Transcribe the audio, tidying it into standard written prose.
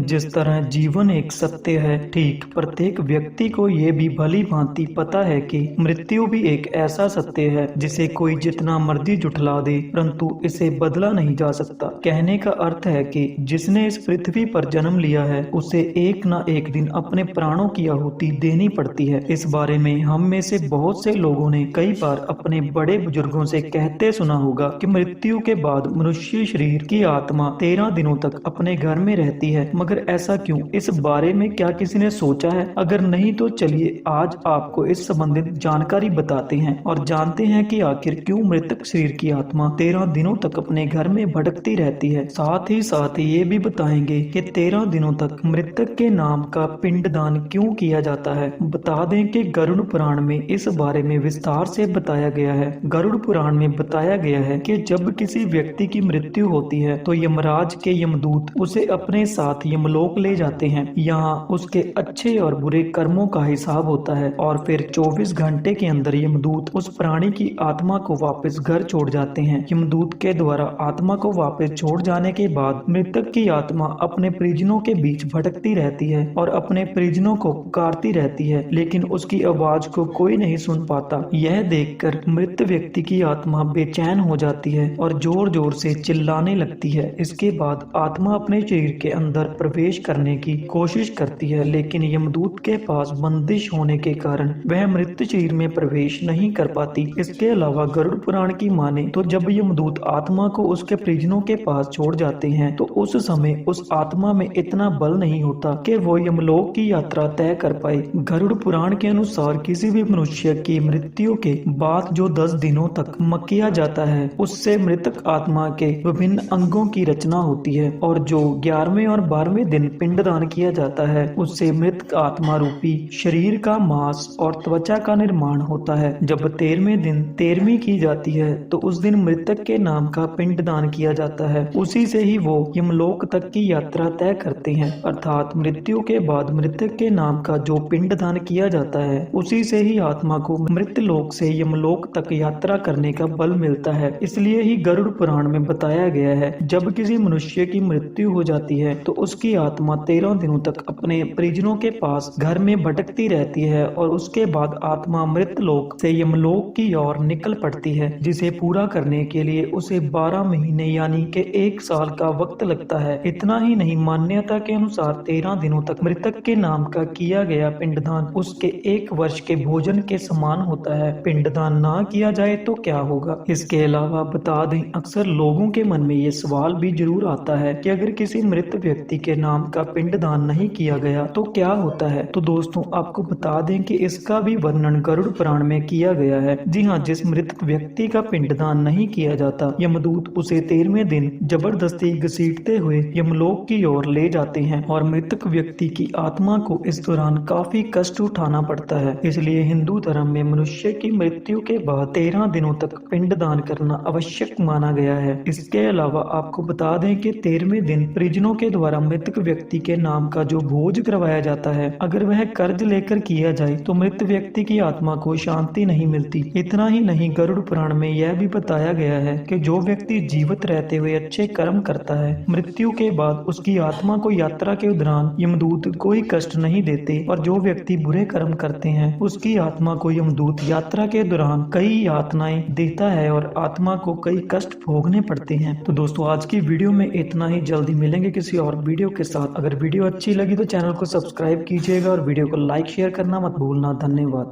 जिस तरह जीवन एक सत्य है, ठीक प्रत्येक व्यक्ति को ये भी भली भांति पता है कि मृत्यु भी एक ऐसा सत्य है जिसे कोई जितना मर्जी जुठला दे, परंतु इसे बदला नहीं जा सकता। कहने का अर्थ है कि जिसने इस पृथ्वी पर जन्म लिया है, उसे एक न एक दिन अपने प्राणों की आहुति देनी पड़ती है। इस बारे में हम में से बहुत से लोगों ने कई बार अपने बड़े बुजुर्गों से कहते सुना होगा कि मृत्यु के बाद मनुष्य शरीर की आत्मा 13 दिनों तक अपने घर में रहती है। मगर ऐसा क्यों? इस बारे में क्या किसी ने सोचा है? अगर नहीं तो चलिए आज आपको इस संबंधित जानकारी बताते हैं और जानते हैं कि आखिर क्यों मृतक शरीर की आत्मा 13 दिनों तक अपने घर में भटकती रहती है। साथ ही ये भी बताएंगे कि 13 दिनों तक मृतक के नाम का पिंडदान क्यों किया जाता है। बता दें कि गरुड़ पुराण में इस बारे में विस्तार से बताया गया है। गरुड़ पुराण में बताया गया है कि जब किसी व्यक्ति की मृत्यु होती है तो यमराज के यमदूत उसे अपने साथ यमलोक ले जाते हैं। यहाँ उसके अच्छे और बुरे कर्मों का हिसाब होता है और फिर 24 घंटे के अंदर यमदूत उस प्राणी की आत्मा को वापस घर छोड़ जाते हैं। यमदूत के द्वारा आत्मा को वापस छोड़ जाने के बाद मृतक की आत्मा अपने परिजनों के बीच भटकती रहती है और अपने परिजनों को पुकारती रहती है, लेकिन उसकी आवाज को कोई नहीं सुन पाता। यह देखकर मृत व्यक्ति की आत्मा बेचैन हो जाती है और जोर जोर से चिल्लाने लगती है। इसके बाद आत्मा अपने शरीर के अंदर प्रवेश करने की कोशिश करती है, लेकिन यमदूत के पास बंदिश होने के कारण वह मृत शरीर में प्रवेश नहीं कर पाती। इसके अलावा गरुड़ पुराण की माने तो जब यमदूत आत्मा को उसके परिजनों के पास छोड़ जाते हैं तो उस समय उस आत्मा में इतना बल नहीं होता कि वो यमलोक की यात्रा तय कर पाए। गरुड़ पुराण के अनुसार किसी भी मनुष्य की मृत्यु के बाद जो 10 दिनों तक किया जाता है, उससे मृतक आत्मा के विभिन्न अंगों की रचना होती है और जो 11वें और 12वें दिन पिंडदान किया जाता है, उससे मृत आत्मा रूपी शरीर का मांस और त्वचा का निर्माण होता है। जब 13वें दिन तेरहवीं की जाती है तो उस दिन मृतक के नाम का पिंडदान किया जाता है। उसी से ही वो यमलोक तक की यात्रा तय करते हैं। अर्थात मृत्यु के बाद मृतक के नाम का जो पिंडदान किया जाता है, उसी से ही आत्मा को मृत लोक से यमलोक तक यात्रा करने का बल मिलता है। इसलिए ही गरुड़ पुराण में बताया गया है, जब किसी मनुष्य की मृत्यु हो जाती है तो उसकी आत्मा 13 दिनों तक अपने परिजनों के पास घर में भटकती रहती है और उसके बाद आत्मा मृत लोक से यमलोक की ओर निकल पड़ती है, जिसे पूरा करने के लिए उसे 12 महीने यानी कि 1 साल का वक्त लगता है। इतना ही नहीं, मान्यता के अनुसार 13 दिनों तक मृतक के नाम का किया गया पिंडदान उसके 1 वर्ष के भोजन के समान होता है। पिंडदान ना किया जाए तो क्या होगा? इसके अलावा बता दें, अक्सर लोगों के मन में ये सवाल भी जरूर आता है कि अगर किसी मृत व्यक्ति के नाम का पिंडदान नहीं किया गया तो क्या होता है। तो दोस्तों, आपको बता दें कि इसका भी वर्णन गरुड़ पुराण में किया गया है। जी हाँ, जिस मृतक व्यक्ति का पिंडदान नहीं किया जाता, यमदूत उसे 13वें दिन जबरदस्ती घसीटते हुए यमलोक की ओर ले जाते हैं और मृतक व्यक्ति की आत्मा को इस दौरान काफी कष्ट उठाना पड़ता है। इसलिए हिंदू धर्म में मनुष्य की मृत्यु के बाद 13 दिनों तक पिंडदान करना आवश्यक माना गया है। इसके अलावा आपको बता दें कि 13वें दिन परिजनों के द्वारा मृतक व्यक्ति के नाम का जो भोज करवाया जाता है, अगर वह कर्ज लेकर किया जाए तो मृत व्यक्ति की आत्मा को शांति नहीं मिलती। इतना ही नहीं, गरुड़ पुराण में यह भी बताया गया है कि जो व्यक्ति जीवित रहते हुए अच्छे कर्म करता है, मृत्यु के बाद उसकी आत्मा को यात्रा के दौरान यमदूत कोई कष्ट नहीं देते और जो व्यक्ति बुरे कर्म करते हैं, उसकी आत्मा को यमदूत यात्रा के दौरान कई यातनाएं देता है और आत्मा को कई कष्ट भोगने पड़ते हैं। तो दोस्तों, आज की वीडियो में इतना ही। जल्दी मिलेंगे किसी और वीडियो के साथ। अगर वीडियो अच्छी लगी तो चैनल को सब्सक्राइब कीजिएगा और वीडियो को लाइक शेयर करना मत भूलना। धन्यवाद।